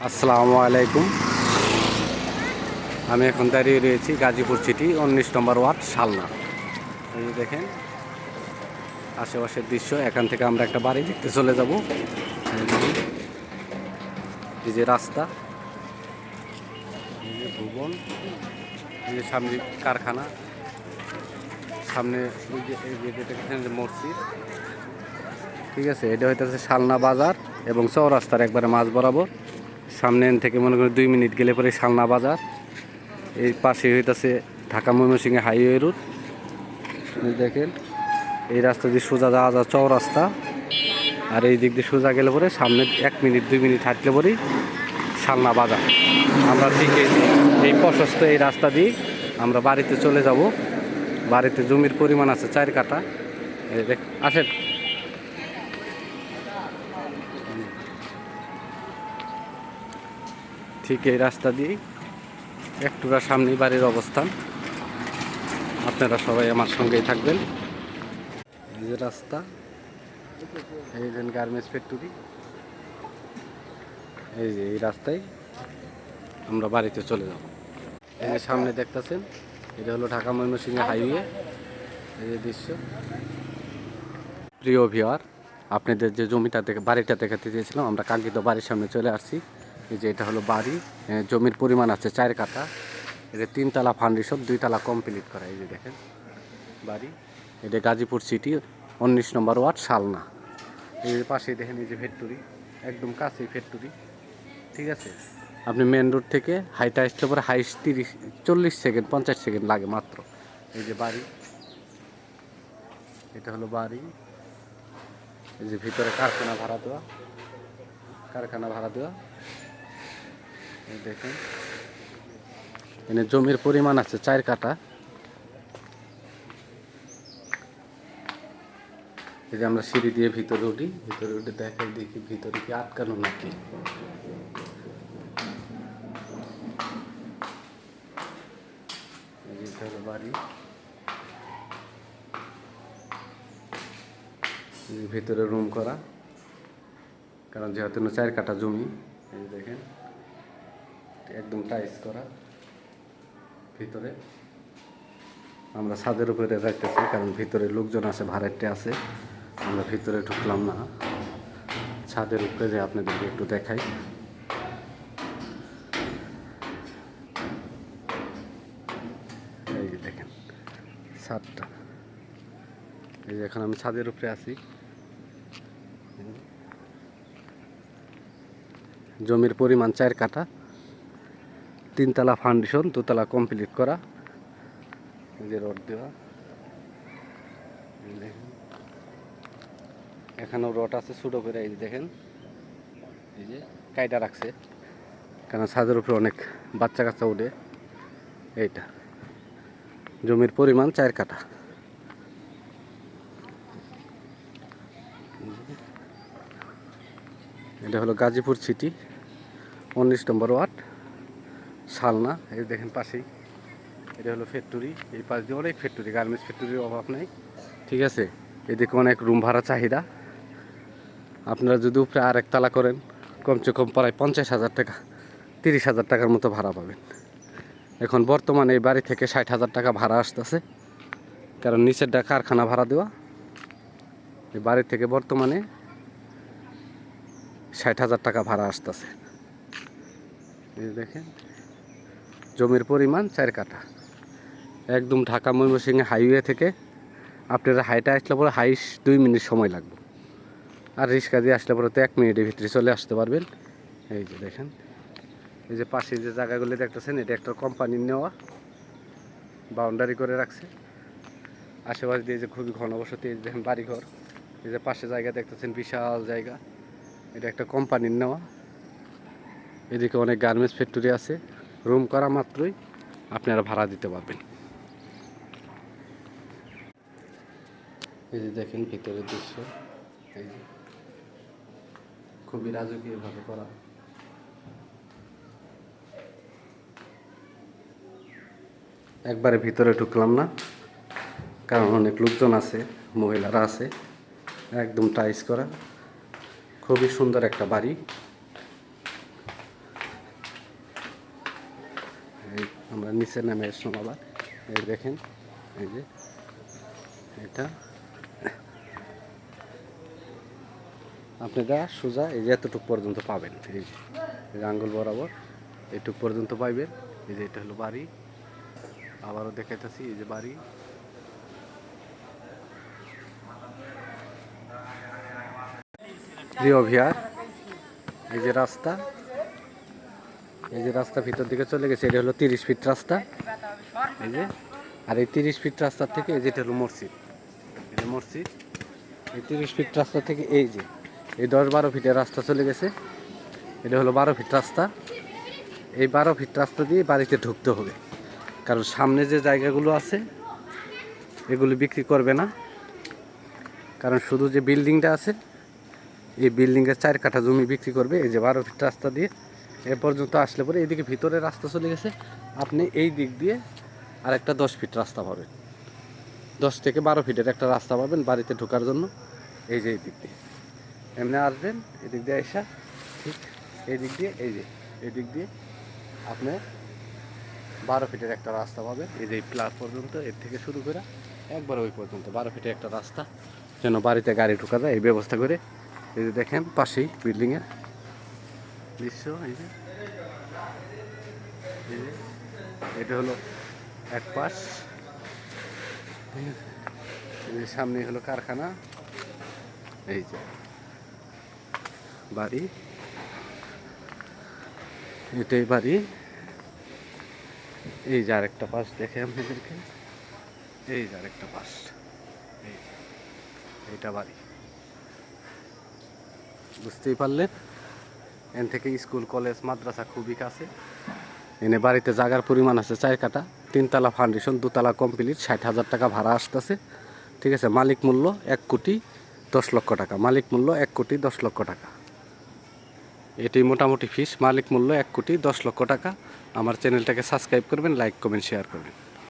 আসসালামু আলাইকুম। আমি এখন দাঁড়িয়ে রয়েছি গাজীপুর সিটি 19 নম্বর ওয়ার্ড শালনা। এই যে দেখেন আশেপাশের দৃশ্য। এখান থেকে আমরা একটা বাড়ি দেখতে চলে যাব। এই যে রাস্তা, এই যে ভবন, এই যে সামনে কারখানা, সামনে ওই যে এই যে দেখেন যে মসজিদ। ঠিক আছে, এটা হইতেছে শালনা বাজার এবং চৌরাস্তার একবারে মাঝ বরাবর। সামনে থেকে মনে করেন 2 মিনিট গেলে পরে শালনা বাজার। এই পাশে হইতেছে ঢাকা ময়মনসিংহ হাইওয়ে রুট। দেখেন এই রাস্তা দিয়ে সোজা যাওয়া যায় চৌরাস্তা, আর এই দিক দিয়ে সোজা গেলে পরে সামনে 1 মিনিট 2 মিনিট হাঁটলে পরেই শালনা বাজার। আমরা ঠিক এই প্রশস্ত এই রাস্তা দিয়ে আমরা বাড়িতে চলে যাব। বাড়িতে জমির পরিমাণ আছে 4 কাঠা। এই দেখ আসেন, ঠিক এই রাস্তা দিয়েই একটুরা সামনেই বাড়ির অবস্থান। আপনারা সবাই আমার সঙ্গেই থাকবেন। এই যে রাস্তা, এই যে গার্মেন্টস ফ্যাক্টরি, এই যে এই রাস্তায় আমরা বাড়িতে চলে যাব। এই যে সামনে দেখতেছেন এটা হলো ঢাকা ময়মনসিংহ হাইওয়ে। এই যে দৃশ্য। প্রিয় ভিউয়ার, আপনাদের যে জমিটা থেকে বাড়িটা দেখাতে চেয়েছিলাম, আমরা কাঙ্ক্ষিত বাড়ির সামনে চলে আসছি। এই যে এটা হলো বাড়ি। জমির পরিমাণ আছে 4 কাঠা। এটা 3 তলা ফাউন্ডেশন, 2 তলা কমপ্লিট করা। এই যে দেখেন বাড়ি। এটা গাজীপুর সিটি 19 নম্বর ওয়ার্ড শালনা। এই যে পাশে দেখেন এই যে ফ্যাক্টরি, একদম কাছেই ফ্যাক্টরি। ঠিক আছে, আপনি মেন রোড থেকে হাইটা আসতে পরে হাইস 40 সেকেন্ড 50 সেকেন্ড লাগে মাত্র। এই যে বাড়ি, এটা হলো বাড়ি। এই যে ভিতরে কারখানা ভাড়া দেওয়া। এই দেখেন এখানে জমির পরিমাণ আছে 4 কাঠা। এই যে আমরা সিঁড়ি দিয়ে ভিতরে উঠি দেখাই, দেখি ভিতরে কি আটকানো নাকি। এই যে হলো বাড়ি। ভিতরে রুম করা, কারণ যেহেতু 4 কাঠা জমি। এই দেখেন একদম টাইস করা। ভিতরে আমরা ছাদের উপরে রাখতেছি, কারণ ভিতরে লোকজন আছে, ভাড়াটে আছে। আমরা ভিতরে ঢুকলাম না, ছাদের উপরে যে আপনাদেরকে একটু দেখাই। এই যে দেখেন ছাদটা। এই যে এখন আমি ছাদের উপরে আছি। জমির পরিমাণ 4 কাঠা, 3 তলা ফাউন্ডেশন, 2 তলা কমপ্লিট করা। এই যে রড দেওয়া, দেখেন এখানেও রড আছে ছোটো করে। এই যে দেখেন এই যে কায়দা রাখছে, কারণ ছাদের উপরে অনেক বাচ্চা কাচ্চা উঠে। এইটা জমির পরিমাণ 4 কাঠা। এটা হলো গাজীপুর সিটি 19 নম্বর ওয়ার্ড শালনা। এই দেখেন পাশেই এটা হলো ফ্যাক্টরি। এই পাশ দিয়ে অনেক ফ্যাক্টরি, গার্মেন্টস ফ্যাক্টরির অভাব নেই। ঠিক আছে, এদিকে অনেক রুম ভাড়া চাহিদা। আপনারা যদি উপরে আর একতলা করেন, কমসে কম প্রায় 50,000 টাকা 30,000 টাকার মতো ভাড়া পাবেন। এখন বর্তমানে এই বাড়ি থেকে 60,000 টাকা ভাড়া আসতেছে, কারণ নিচেরটা কারখানা ভাড়া দেওয়া। এই বাড়ি থেকে বর্তমানে 60,000 টাকা ভাড়া আসতেছে। এই দেখেন জমির পরিমাণ 4 কাঠা, একদম ঢাকা ময়মনসিংহ হাইওয়ে থেকে আপনারা হাইটা আসলে পরে হাইস 2 মিনিট সময় লাগবে, আর রিক্সা দিয়ে আসলে পরে তো 1 মিনিটের ভিতরে চলে আসতে পারবেন। এই যে দেখেন এই যে পাশে যে জায়গাগুলি দেখতেছেন, এটা একটা কোম্পানির নেওয়া, বাউন্ডারি করে রাখছে। আশেপাশে দিয়ে যে খুবই ঘনবসতি। এই দেখেন বাড়িঘর। এই যে পাশে জায়গা দেখতেছেন, বিশাল জায়গা, এটা একটা কোম্পানির নেওয়া। এদিকে অনেক গার্মেন্টস ফ্যাক্টরি আছে। রুম করা মাত্রই আপনারা ভাড়া দিতে পারবেন। এই যে দেখেন ভিতরের দৃশ্য, এই যে খুবই রাজকীয়ভাবে করা। একবারে ভিতরে ঢুকলাম না, কারণ অনেক লোকজন আছে, মহিলারা আছে। একদম টাইস করা, খুবই সুন্দর একটা বাড়ি। আমরা নিচে নেমে এসলাম আবার। এই দেখেন, এই যে এটা আপনারা সোজা এই যে এতটুকু পর্যন্ত পাবেন, এই যে আঙ্গুল বরাবর এইটুকু পর্যন্ত পাইবেন। এই যে এটা হলো বাড়ি, আবারও দেখাইতেছি, এই যে বাড়ি। প্রিয় ভিয়ার, এই যে রাস্তা, এই যে রাস্তা ভিতর দিকে চলে গেছে, এটা হলো 30 ফিট রাস্তা। এই যে, আর এই 30 ফিট রাস্তার থেকে এই যেটা হলো মসজিদ, এটা মসজিদ। এই 30 ফিট রাস্তা থেকে এই যে এই 10-12 ফিটের রাস্তা চলে গেছে, এটা হলো 12 ফিট রাস্তা। এই 12 ফিট রাস্তা দিয়ে বাড়িতে ঢুকতে হবে, কারণ সামনে যে জায়গাগুলো আছে এগুলো বিক্রি করবে না, কারণ শুধু যে বিল্ডিংটা আছে এই বিল্ডিংয়ের 4 কাঠা জমি বিক্রি করবে। এই যে 12 ফিট রাস্তা দিয়ে এ পর্যন্ত আসলে পরে এইদিকে ভিতরে রাস্তা চলে গেছে, আপনি এই দিক দিয়ে আর একটা 10 ফিট রাস্তা পাবেন, 10 থেকে 12 ফিটের একটা রাস্তা পাবেন বাড়িতে ঢোকার জন্য। এই যে এই দিক দিয়ে এমনি আসবেন, এদিক দিয়ে আসা ঠিক এই দিক দিয়ে, এই যে এই দিক দিয়ে আপনি 12 ফিটের একটা রাস্তা পাবেন। এই যে প্লাস পর্যন্ত, এর থেকে শুরু করে একবার ওই পর্যন্ত 12 ফিটের একটা রাস্তা, যেন বাড়িতে গাড়ি ঢোকা যায় এই ব্যবস্থা করে। এই যে দেখেন পাশেই বিল্ডিংয়ের দৃশ্য, এই যে এটা হলো এক পাশ, ঠিক আছে। এই যে সামনে হলো কারখানা, এই যে বাড়ি, এটাই বাড়ি। এই যে আরেকটা পাশ দেখে আপনাদেরকে, এই যে আরেকটা পাশ, এই যে এইটা বাড়ি। বুঝতেই পারলেন, এন থেকে স্কুল কলেজ মাদ্রাসা খুবই কাছে। এনে বাড়িতে জায়গার পরিমাণ আছে 4 কাঠা, 3 তলা ফাউন্ডেশন, 2 তলা কমপ্লিট, 60,000 টাকা ভাড়া আসতেছে, ঠিক আছে। মালিক মূল্য 1,10,00,000 টাকা, মালিক মূল্য 1,10,00,000 টাকা। এটাই মোটামুটি ফিস, মালিক মূল্য 1,10,00,000 টাকা। আমার চ্যানেলটাকে সাবস্ক্রাইব করবেন, লাইক কমেন্ট শেয়ার করবেন।